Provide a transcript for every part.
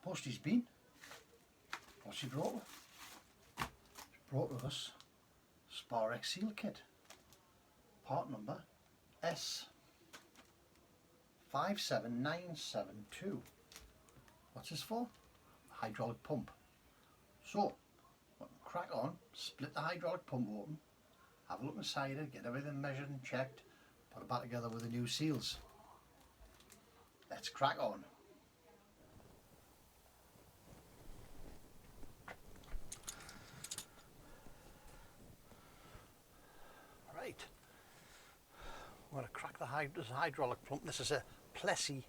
Posty's been. What's she brought? She brought us Sparex seal kit. Part number S57972. What's this for? Hydraulic pump. So, crack on, split the hydraulic pump open, have a look inside it, get everything measured and checked, put it back together with the new seals. Let's crack on. Right, I'm going to crack the hydraulic pump. This is a Plessey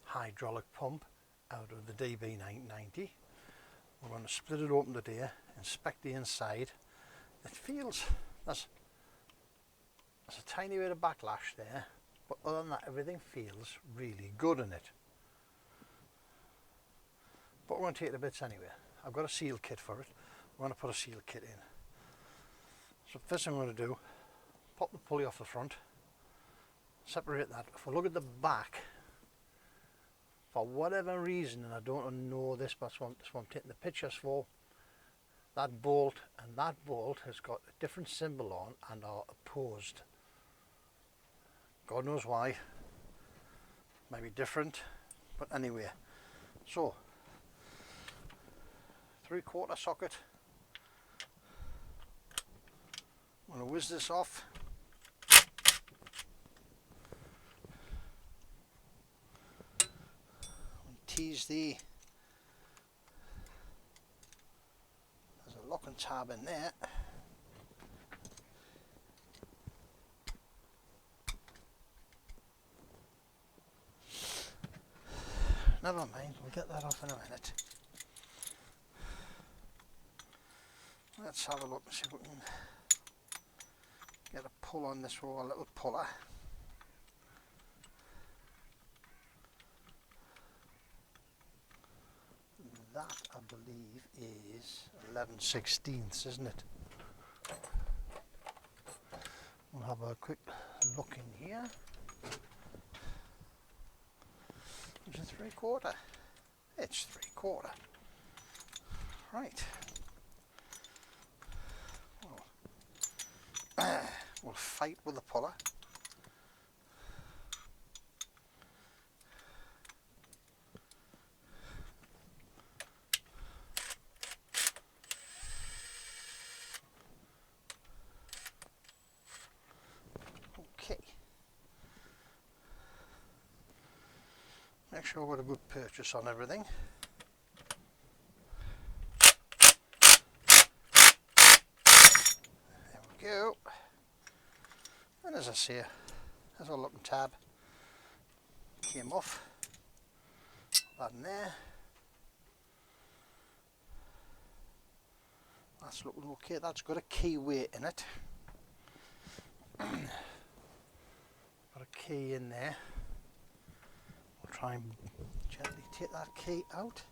hydraulic pump out of the DB990. We're going to split it open today, inspect the inside. It feels, there's a tiny bit of backlash there, but other than that everything feels really good in it. But we're going to take the bits anyway. I've got a seal kit for it. We're going to put a seal kit in. So first thing I'm going to do, pop the pulley off the front, separate that. If we look at the back, for whatever reason, and I don't know this, but that's what I'm taking the pictures for, that bolt and that bolt has got a different symbol on and are opposed. God knows why. Might be different, but anyway. So, 3/4 socket. I'm going to whiz this off. Tease there's a locking tab in there. Never mind, we'll get that off in a minute. Let's have a look and see if we can get a pull on this with a little puller. That, I believe, is 11/16, isn't it? We'll have a quick look in here. Is it 3/4? It's 3/4. Right. We'll fight with the puller. Make sure we've got a good purchase on everything. There we go. And as I say, there's our looking tab. Came off. That in there. That's looking okay. That's got a key weight in it. Got a key in there. Try and gently take that key out.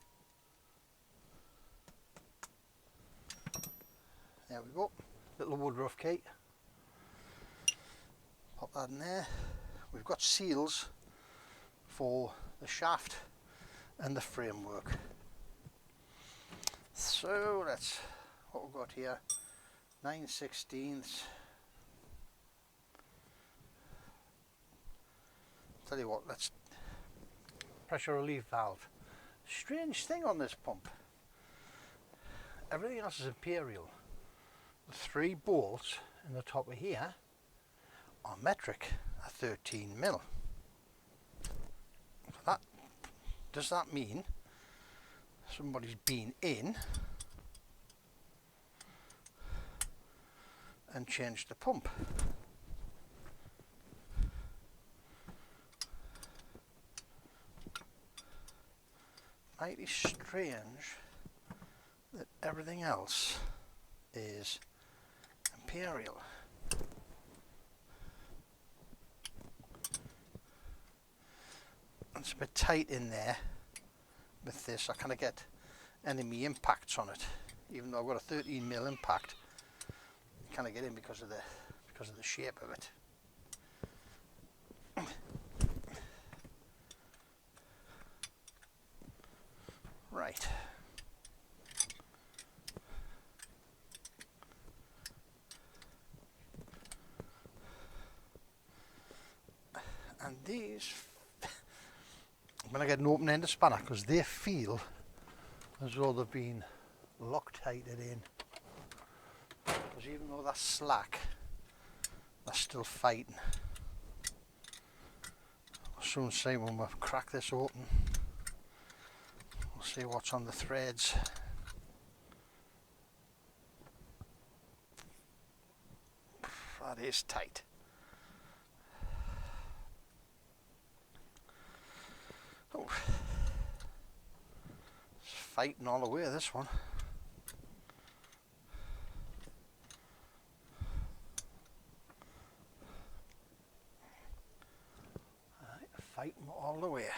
There we go, little woodruff key. Pop that in there. We've got seals for the shaft and the framework. So that's what we've got here. 9/16. Tell you what, let's pressure relief valve. Strange thing on this pump. Everything else is imperial. The 3 bolts in the top of here are metric at 13mm. So does that mean somebody's been in and changed the pump? Mighty strange that everything else is imperial. It's a bit tight in there with this. I kind of get enemy impacts on it, even though I've got a 13mm impact. I kind of get in because of the shape of it. Right. And these, when I get an open-ended spanner, because they feel as though they've been Loctited in. Because even though that's slack, they're still fighting. I'll soon see when we crack this open. We'll see what's on the threads. That is tight. Oh. It's fighting all the way, this one. Right, fighting all the way.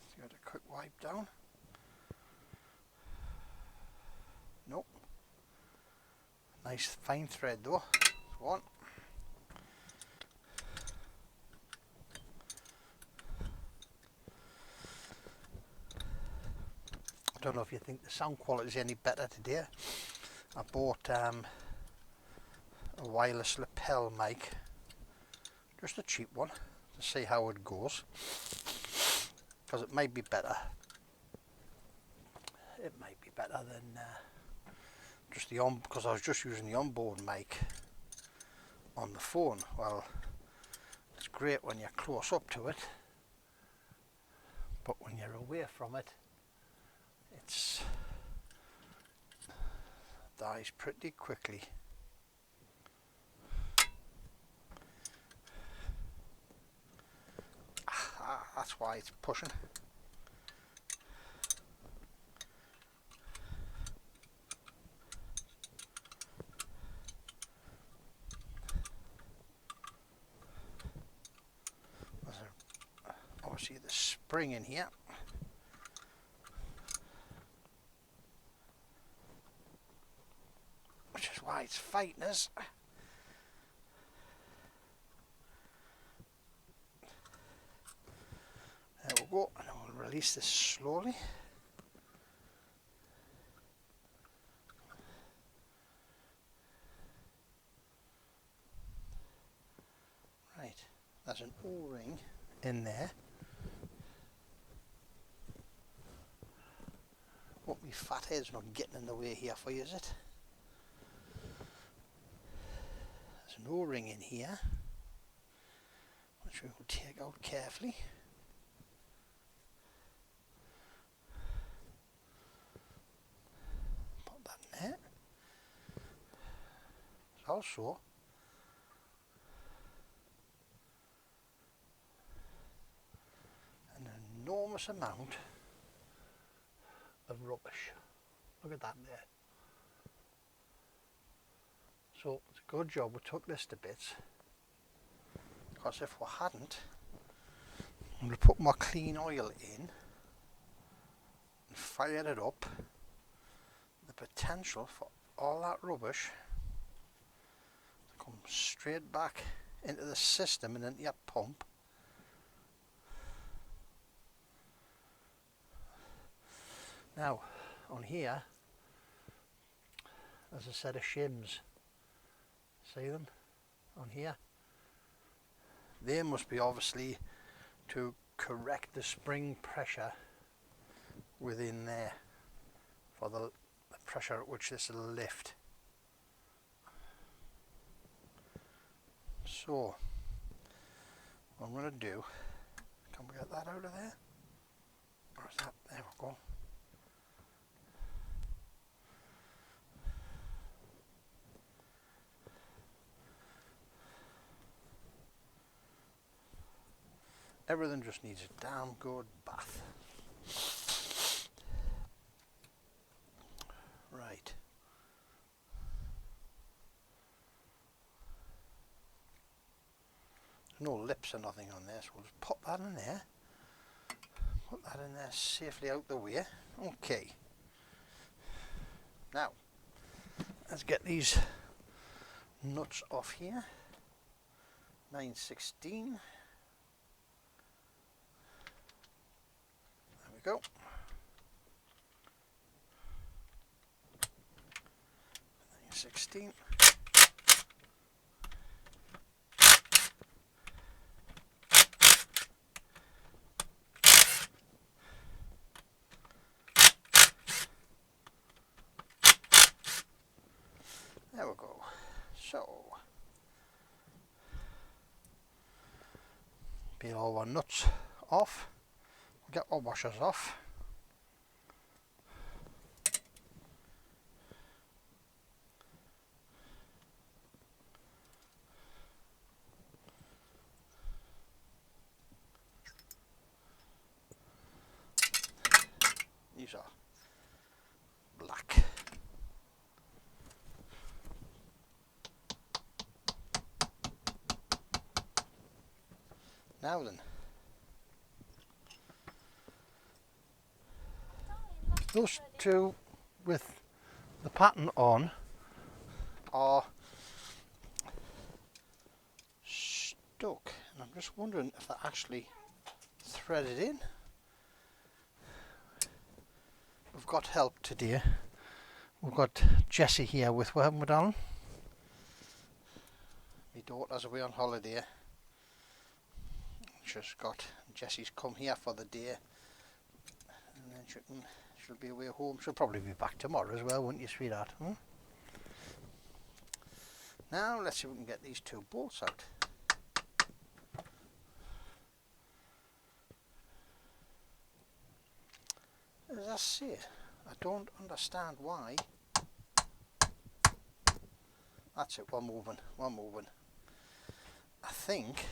Let's give it a quick wipe down. Nope. Nice fine thread though. That's one. I don't know if you think the sound quality is any better today. I bought a wireless lapel mic, just a cheap one, to see how it goes, because it might be better. It might be better than just the because I was just using the onboard mic on the phone. Well, it's great when you're close up to it, but when you're away from it, it dies pretty quickly. That's why it's pushing. There's obviously the spring in here. Which is why it's fighting us. There we go, and we'll release this slowly. Right, there's an O-ring in there. Hope my fat head's not getting in the way here for you, is it? There's an O-ring in here, which we will take out carefully. Put that in there. There's also an enormous amount of rubbish. Look at that there. So it's a good job we took this to bits, because if we hadn't, I'm going to put more clean oil in and fire it up. The potential for all that rubbish to come straight back into the system and into your pump. Now on here there's a set of shims. See them on here? They must be obviously to correct the spring pressure within there for the pressure at which this will lift. So what I'm going to do, can we get that out of there? Or is that, there we go. Everything just needs a damn good bath. Right. No lips or nothing on there, so we'll just pop that in there. Put that in there safely out the way. Okay. Now, let's get these nuts off here. 9/16. There we go. 9/16. There we go. So, peel all our nuts off, get our washers off. These are black. Now then, those two with the pattern on are stuck, and I'm just wondering if they're actually threaded in. We've got help today. We've got Jessie here with, haven't we, darling? My daughter's away on holiday. Jessie's come here for the day, and then she'll be away home. She'll probably be back tomorrow as well, wouldn't you, sweetheart? Hmm? Now let's see if we can get these two bolts out. As I say, I don't understand why. That's it, we're moving. I think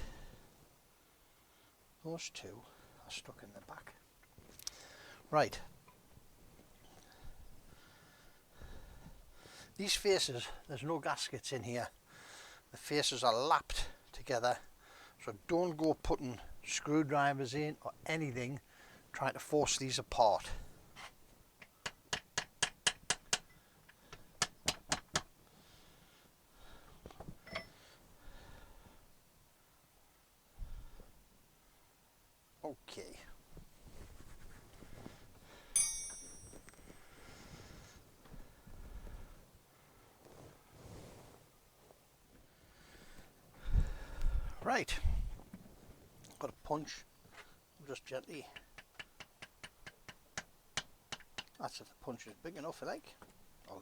those two are stuck in the back. Right. These faces, there's no gaskets in here. The faces are lapped together, so don't go putting screwdrivers in or anything trying to force these apart. Okay. Right. Got a punch. Just gently. That's if the punch is big enough, I like. Or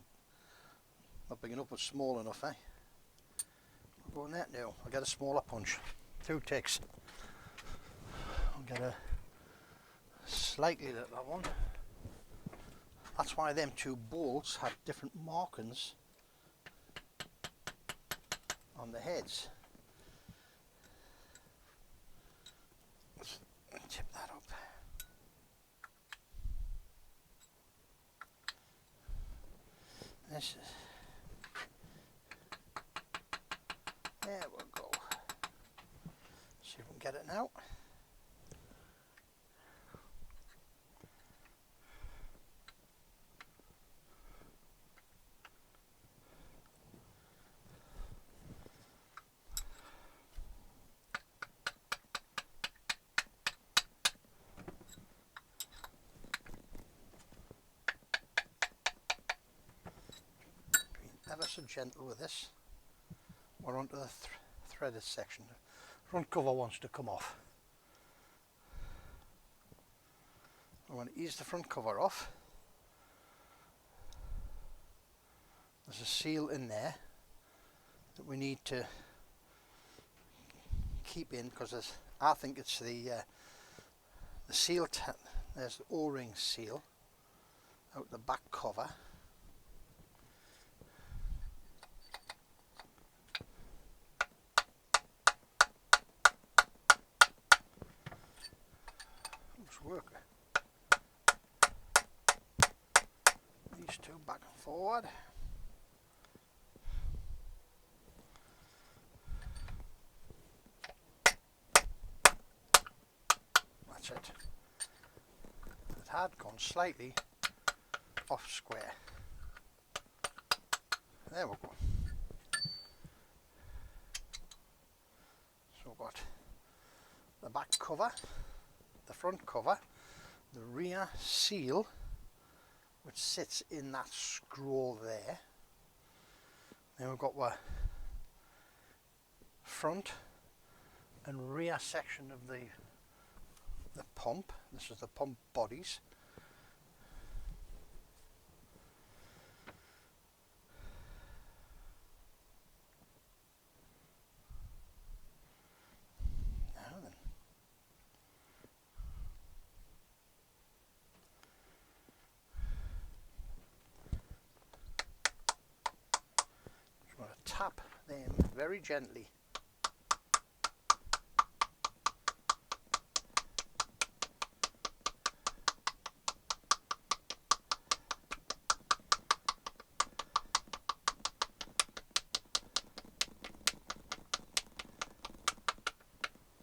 not big enough, but small enough, eh? I'll go on that now. I'll get a smaller punch. 2 ticks. I'll get a slightly littler one. That's why them 2 bolts have different markings on the heads. Let's tip that up. This is, there we go. See if we can get it now. Ever so gentle with this. We're onto the threaded section. The front cover wants to come off. I'm going to ease the front cover off. There's a seal in there that we need to keep in, because I think it's the seal. There's the O-ring seal out the back cover. Work these 2 back and forward. That's it. It had gone slightly off square. There we go. So we've got the back cover, the front cover, the rear seal, which sits in that scroll there. Then we've got our front and rear section of the pump. This is the pump bodies. Now then. Just want to tap them very gently.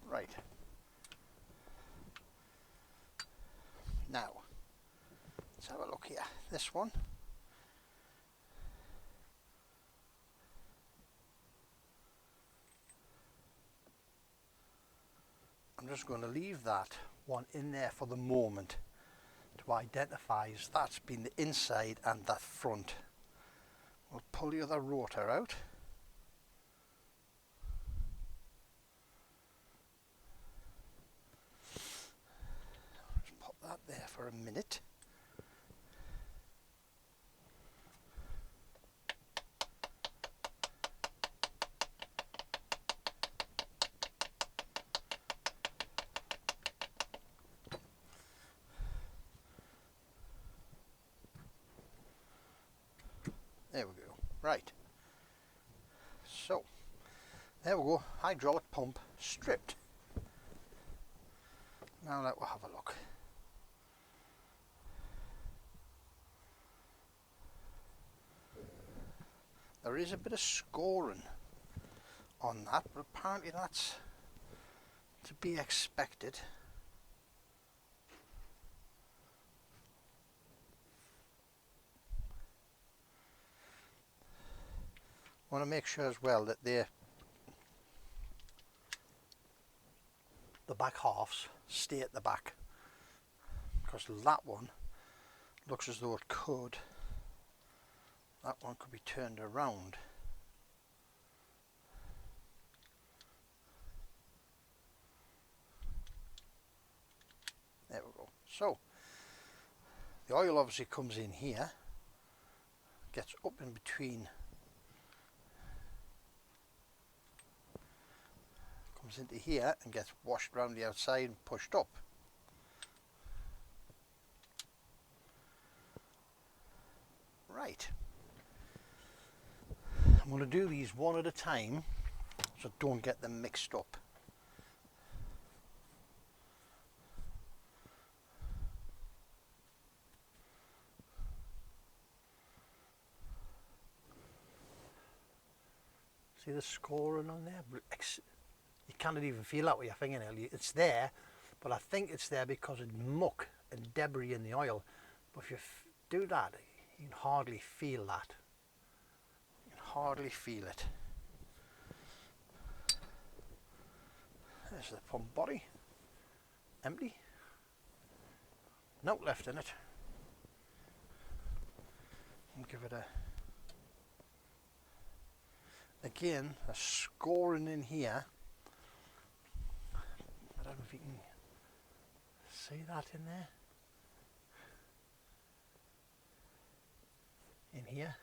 Right. Now, let's have a look here. This one. I'm just going to leave that one in there for the moment to identify as that's been the inside and that front. We'll pull the other rotor out. Just pop that there for a minute. There we go. Right. So, there we go. Hydraulic pump stripped. Now let's have a look. There is a bit of scoring on that, but apparently that's to be expected. I want to make sure as well that the back halves stay at the back, because that one looks as though it could. That one could be turned around. There we go. So the oil obviously comes in here, gets up in between, comes into here and gets washed around the outside and pushed up. Right. I'm going to do these one at a time so don't get them mixed up. See the scoring on there? You can't even feel that with your fingernail. It's there, but I think it's there because of muck and debris in the oil. But if you do that, you can hardly feel that. You can hardly feel it. There's the pump body. Empty. Note left in it. And give it a... Again, a scoring in here. I don't know if you can see that in there. In here.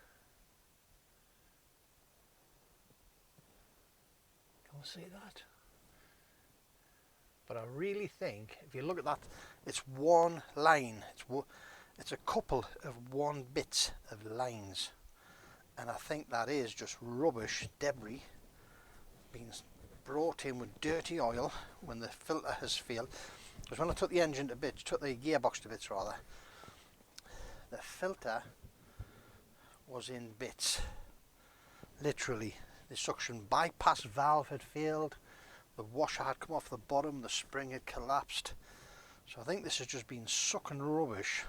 Can you see that? But I really think, if you look at that, it's one line. It's a couple of one bits of lines. And I think that is just rubbish, debris, being brought in with dirty oil when the filter has failed. Because when I took the engine to bits, took the gearbox to bits rather, the filter was in bits. Literally, the suction bypass valve had failed, the washer had come off the bottom, the spring had collapsed. So I think this has just been sucking rubbish.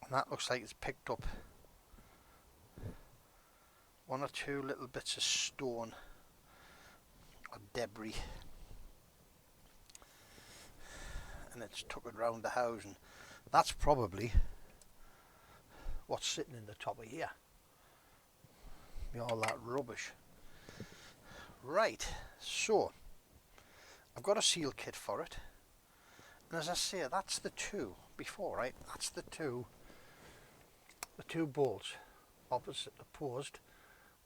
And that looks like it's picked up one or two little bits of stone or debris, and it's took it round the house, and that's probably what's sitting in the top of here. All that rubbish. Right, so I've got a seal kit for it, and as I say, that's the two before, right? That's the two bolts opposite opposed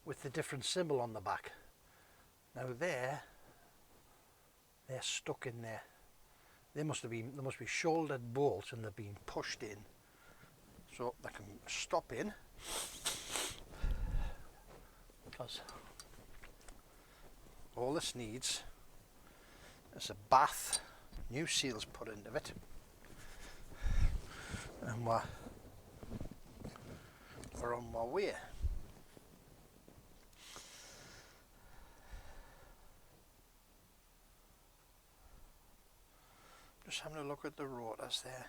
with the different symbol on the back. Now they're stuck in there. They must be shouldered bolts, and they're being pushed in so they can stop in, because all this needs is a bath, new seals put into it, and we're on my way. Just having a look at the rotors there.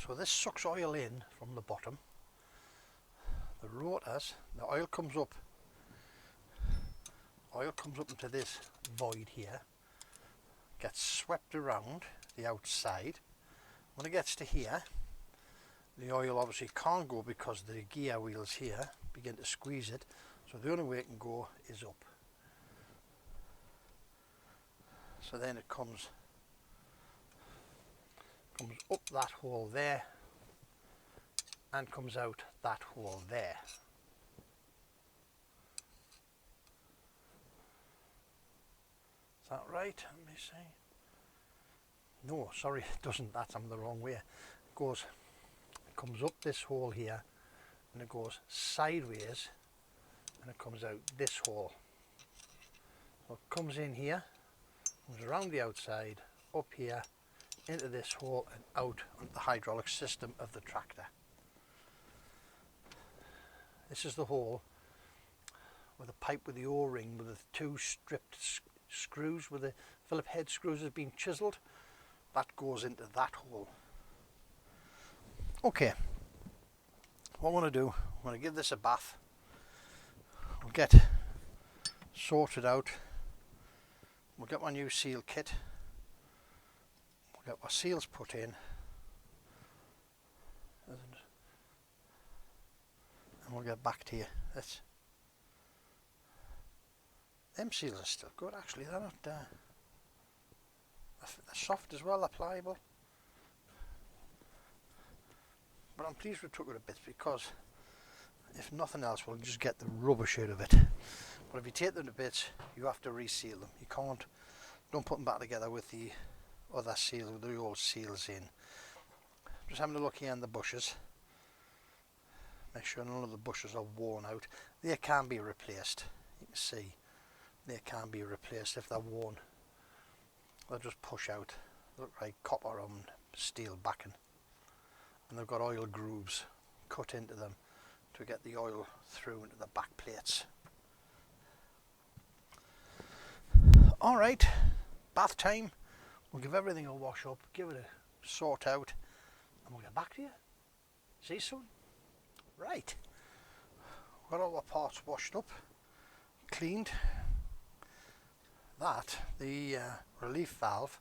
So this sucks oil in from the bottom. The rotors, the oil comes up into this void here, gets swept around the outside. When it gets to here, the oil obviously can't go because the gear wheels here begin to squeeze it, so the only way it can go is up. So then it comes up that hole there and comes out that hole there. Is that right? Let me see. No, sorry, it doesn't. I'm the wrong way. It comes up this hole here, and it goes sideways, and it comes out this hole. So it comes in here, comes around the outside, up here, into this hole, and out onto the hydraulic system of the tractor. This is the hole with a pipe with the O-ring with the two stripped screws, with the Phillip head screws has been chiselled. That goes into that hole. Okay, what I want to do, I'm going to give this a bath. We'll get sorted out. We'll get my new seal kit. We'll get my seals put in. And we'll get back to you. Them seals are still good actually, they're not they're soft as well, they're pliable. But I'm pleased we took it a bit, because if nothing else we'll just get the rubbish out of it. But if you take them to bits, you have to reseal them. You don't put them back together with the other seals, with the old seals in. Just having a look here in the bushes. Make sure none of the bushes are worn out. They can be replaced. You can see they can be replaced if they're worn. They'll just push out. They look like copper on steel backing. And they've got oil grooves cut into them to get the oil through into the back plates. Alright, bath time. We'll give everything a wash up, give it a sort out, and we'll get back to you. See you soon. Right, got all the parts washed up, cleaned. The relief valve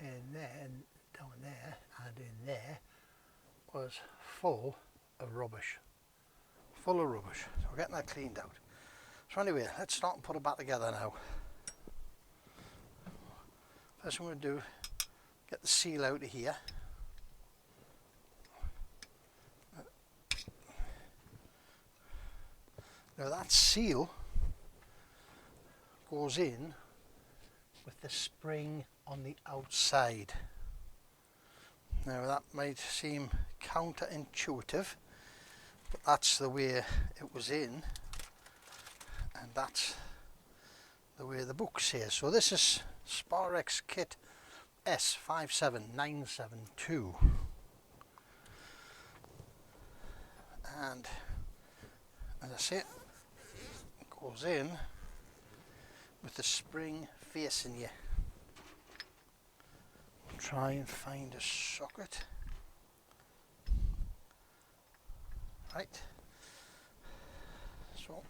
in there, and down there and in there, was full of rubbish. So we're getting that cleaned out. So anyway, let's start and put it back together now. First thing we're going to do, get the seal out of here. Now that seal goes in with the spring on the outside. Now that might seem counterintuitive, but that's the way it was in, and that's the way the book says. So this is Sparex kit S57972, and as I say, it goes in with the spring facing you. Try and find a socket. Right, so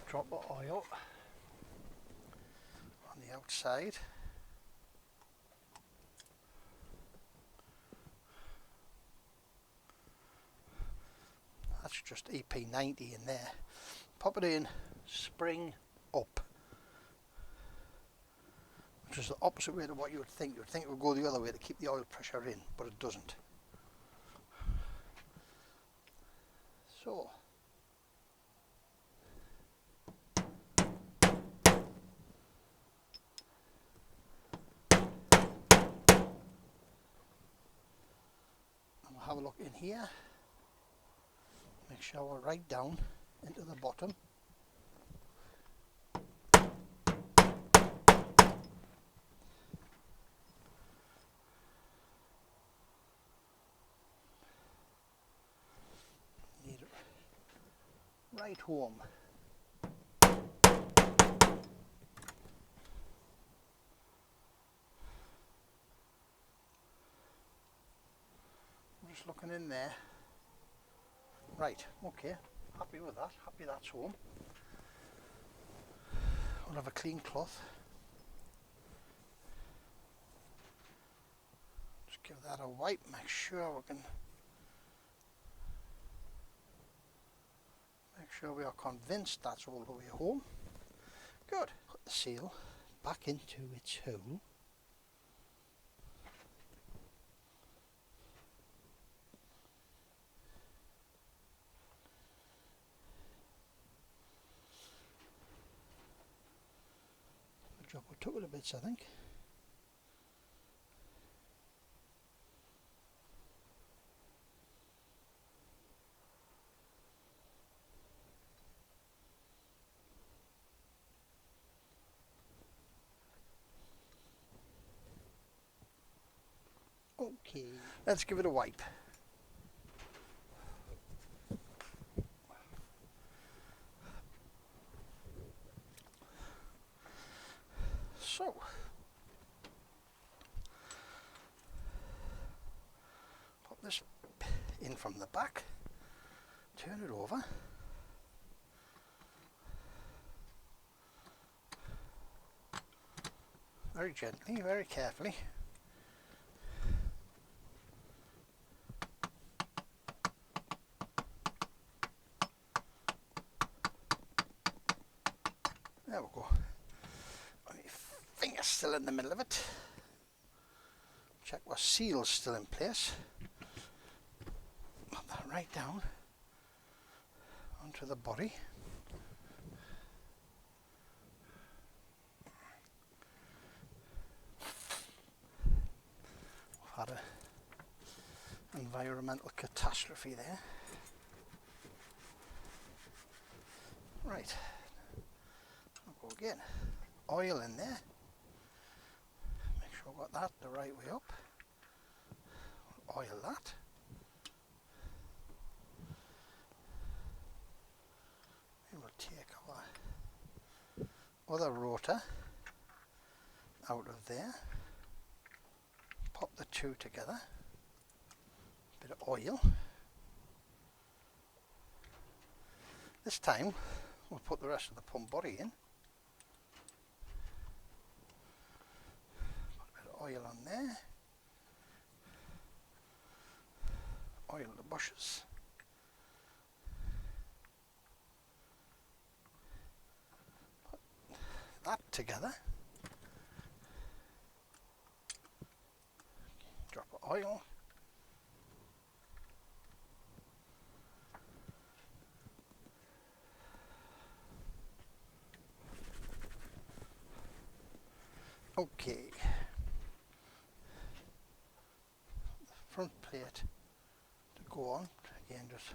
drop the oil on the outside. That's just EP90 in there. Pop it in, spring up, which is the opposite way to what you would think. You would think it would go the other way to keep the oil pressure in, but it doesn't. So, we'll have a look in here. Make sure we're right down into the bottom. Need it right home. I'm just looking in there. Right, okay, happy with that, happy that's home. We'll have a clean cloth. Just give that a wipe, make sure we are convinced that's all the way home. Good. Put the seal back into its hole. Drop a couple of bits, I think. Okay, let's give it a wipe. So, pop this in from the back, turn it over. Very gently, very carefully. There we go. My finger's still in the middle of it. Check my seal's still in place. Put that right down onto the body. We've had an environmental catastrophe there. Right. I'll go again. Oil in there. Make sure I've got that the right way up. Oil that. And we'll take our other rotor out of there. Pop the two together. Bit of oil. This time we'll put the rest of the pump body in. Put a bit of oil on there. Oil the bushes. Put that together. Drop of oil. Okay. The front plate to go on. Again, just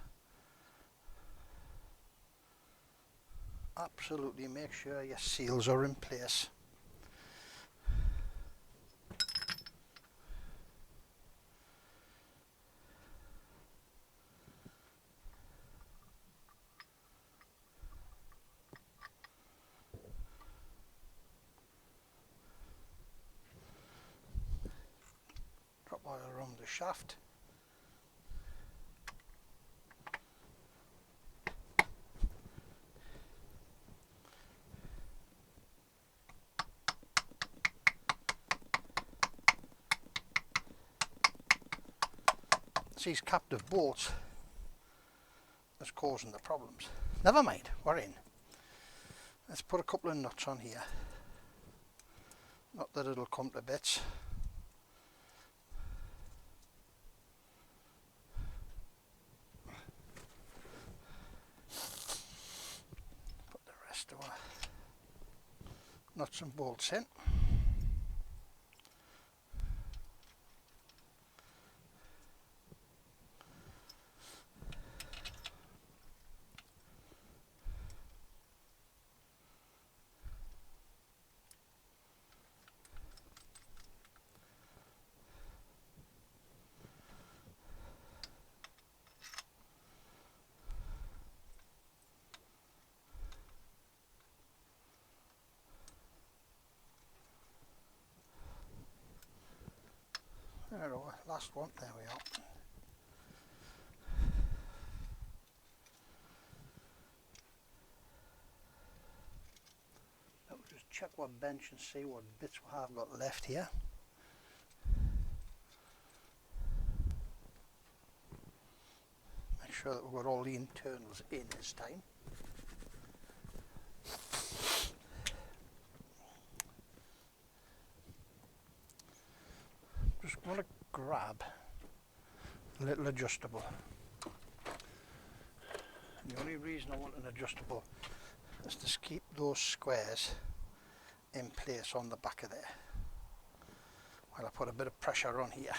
absolutely make sure your seals are in place. Drop oil around the shaft. It's these captive bolts that's causing the problems. Never mind, we're in. Let's put a couple of nuts on here. Not that it'll come to bits. Put the rest of our nuts and bolts in. There we are, last one, there we are. Let's just check our bench and see what bits we have got left here. Make sure that we've got all the internals in this time. Just want to grab a little adjustable. And the only reason I want an adjustable is to keep those squares in place on the back of there while I put a bit of pressure on here.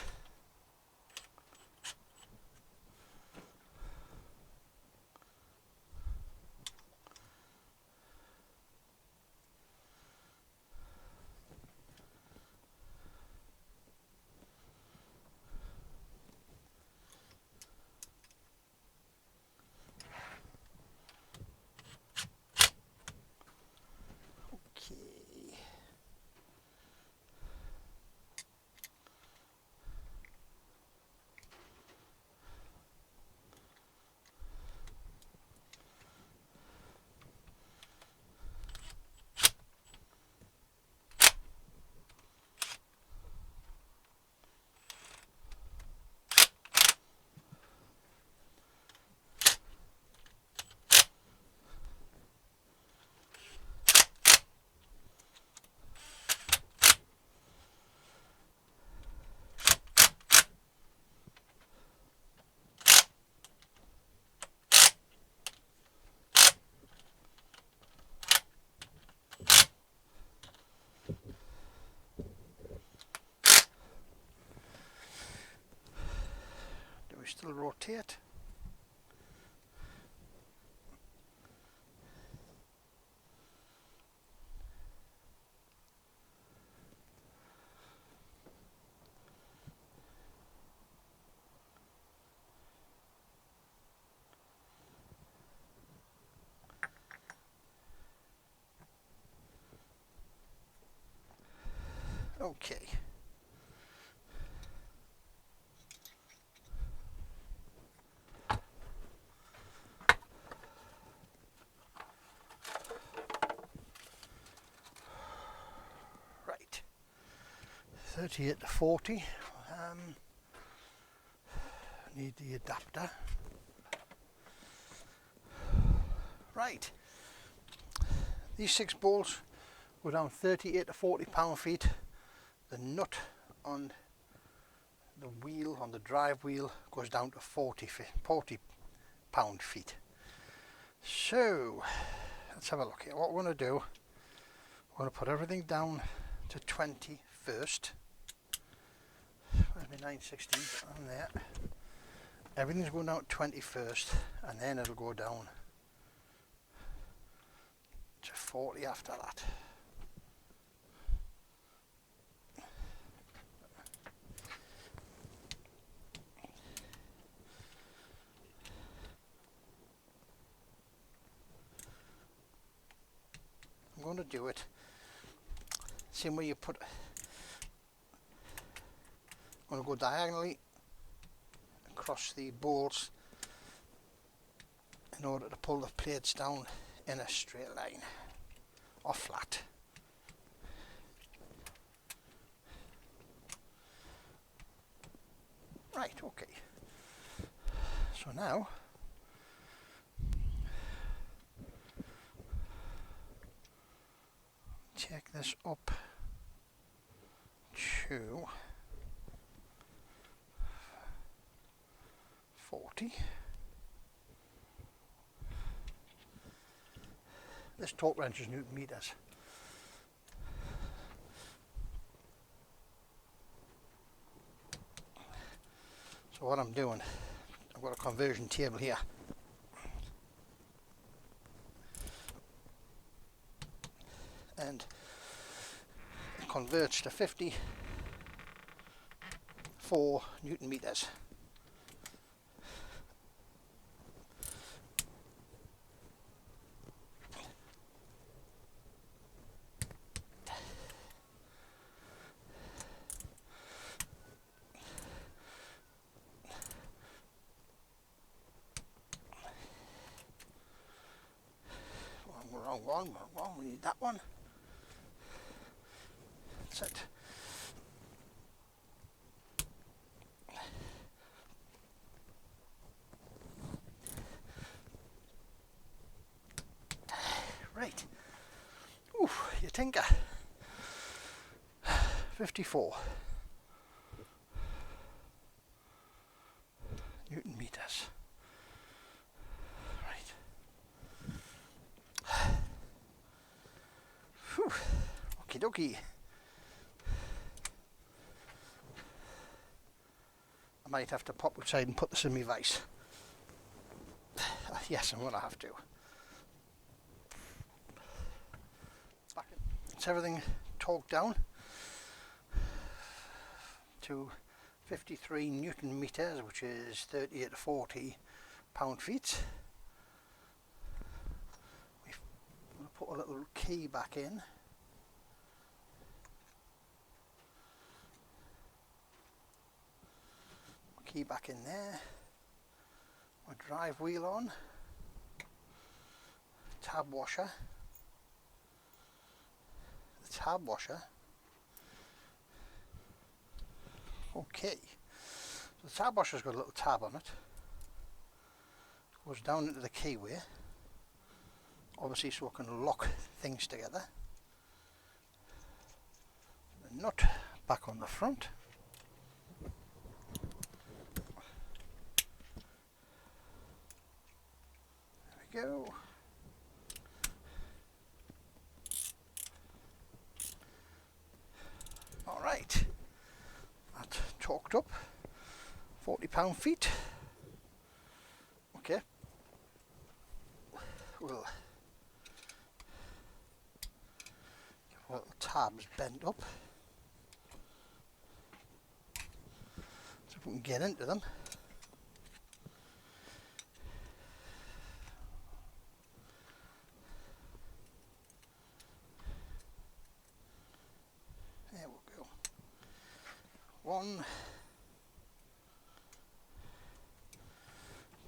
We still rotate. Okay. Right. 38 to 40. Need the adapter. Right. These 6 bolts go down 38 to 40 pound-feet. The nut on the wheel, on the drive wheel, goes down to 40 pound-feet. So let's have a look here. What we're going to do, we're going to put everything down to 20 first. Where's my 9/16 on there? Everything's going down to 20 first, and then it'll go down to 40 after that. I'm going to do it same way you put. I'm going to go diagonally across the bolts in order to pull the plates down in a straight line or flat. Right, okay. So now take this up to 40. This torque wrench is Newton meters. So what I'm doing, I've got a conversion table here. And it converts to 54 Newton meters. Wrong one, we need that one. That's it. Right. Ooh, you tinker. 54 Newton meters. Right. Whew. Okie dokie. I might have to pop outside and put this in my vise. Yes, I'm going to have to. It's everything torqued down to 53 Newton meters, which is 38 to 40 pound-feet. We've put a little key back in. Key back in there. My drive wheel on. Tab washer. The tab washer. Okay. So the tab washer's got a little tab on it. It goes down into the keyway. Obviously so I can lock things together. The nut back on the front. There we go. Alright. That torqued up. 40 pound-feet. Okay. We'll get our little tabs bent up. So we can get into them. There we go. 1,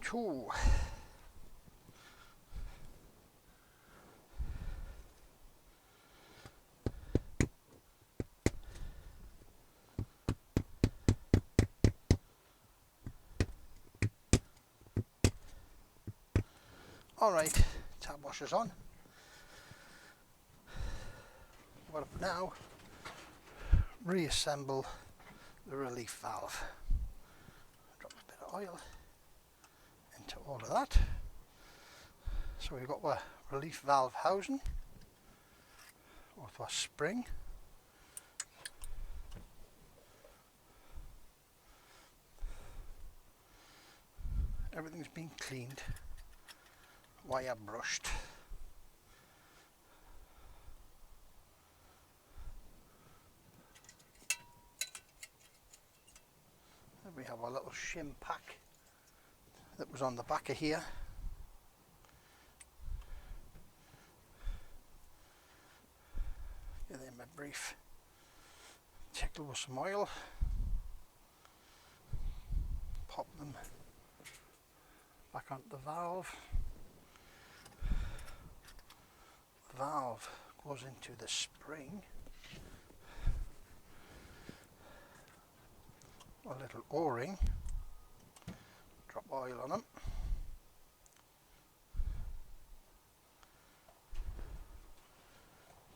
2. Alright, tab washer's on. What up now? Reassemble the relief valve. Drop a bit of oil into all of that. So we've got our relief valve Haugen with our spring. Everything's been cleaned, wire brushed. We have our little shim pack that was on the back of here. Give them a brief tickle with some oil. Pop them back onto the valve. The valve goes into the spring. A little O-ring, drop drop of oil on them.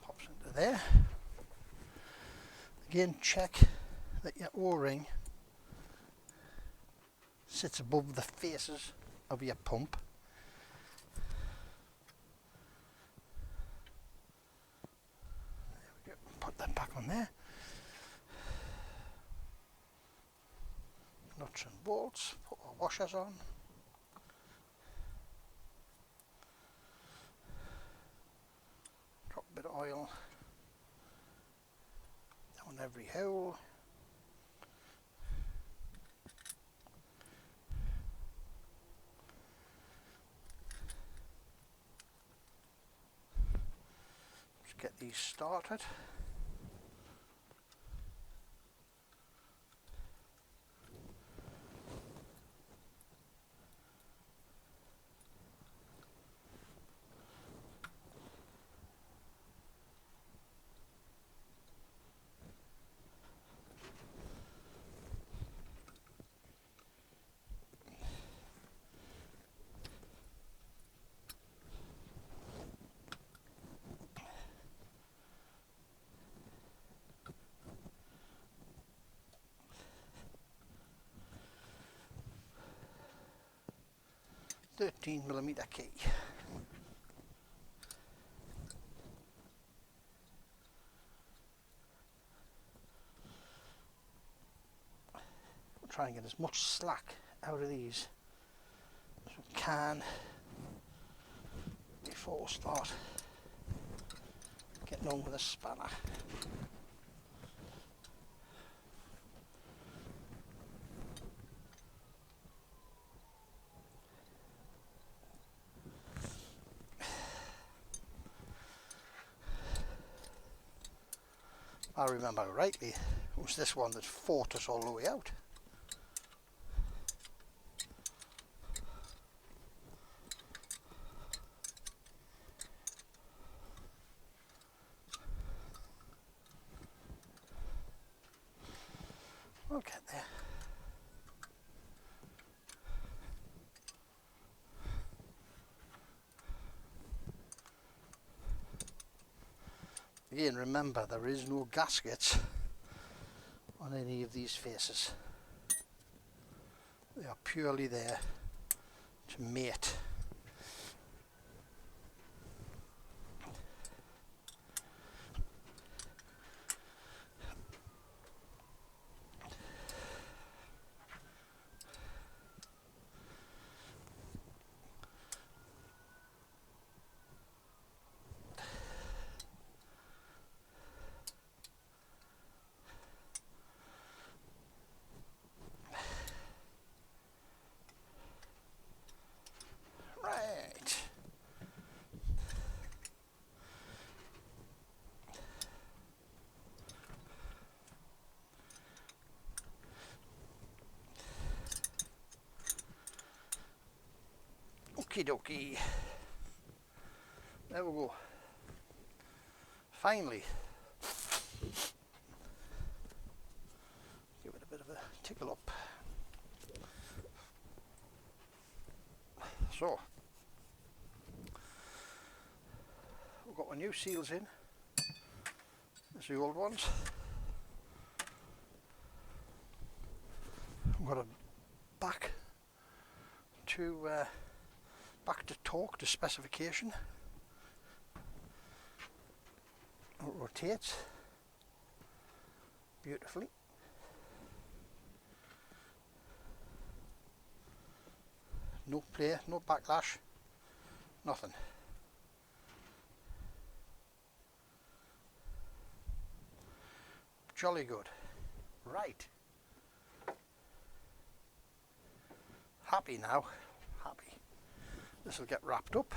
Pops into there. Again, check that your O-ring sits above the faces of your pump. There we go. Put that back on there. Nuts and bolts, put our washers on. Drop a bit of oil down every hole. Let's get these started. .13mm key. We'll try and get as much slack out of these as we can before we start getting on with the spanner. I remember rightly, it was this one that fought us all the way out. We'll get there. Again, remember there is no gaskets on any of these faces. They are purely there to mate. Okie dokie. There we go. Finally. Give it a bit of a tickle up. So, we've got our new seals in. There's the old ones. We've got a back to torque to specification. It rotates beautifully. No play, no backlash, nothing. Jolly good. Right. Happy now. Happy. This will get wrapped up,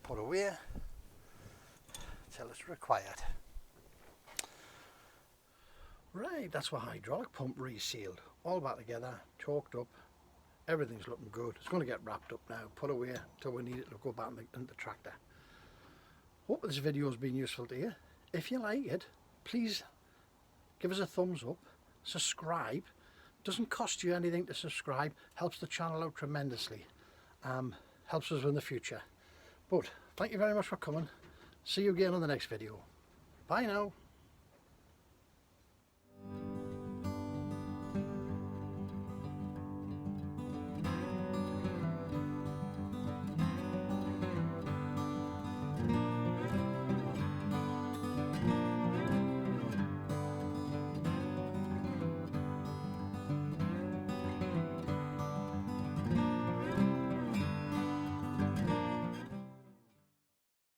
put away till it's required. Right, that's my hydraulic pump resealed. All back together, chalked up. Everything's looking good. It's going to get wrapped up now, put away till we need it to go back in the tractor. Hope this video has been useful to you. If you like it, please give us a thumbs up, subscribe, Doesn't cost you anything to subscribe, helps the channel out tremendously, helps us in the future. But thank you very much for coming. See you again on the next video. Bye now.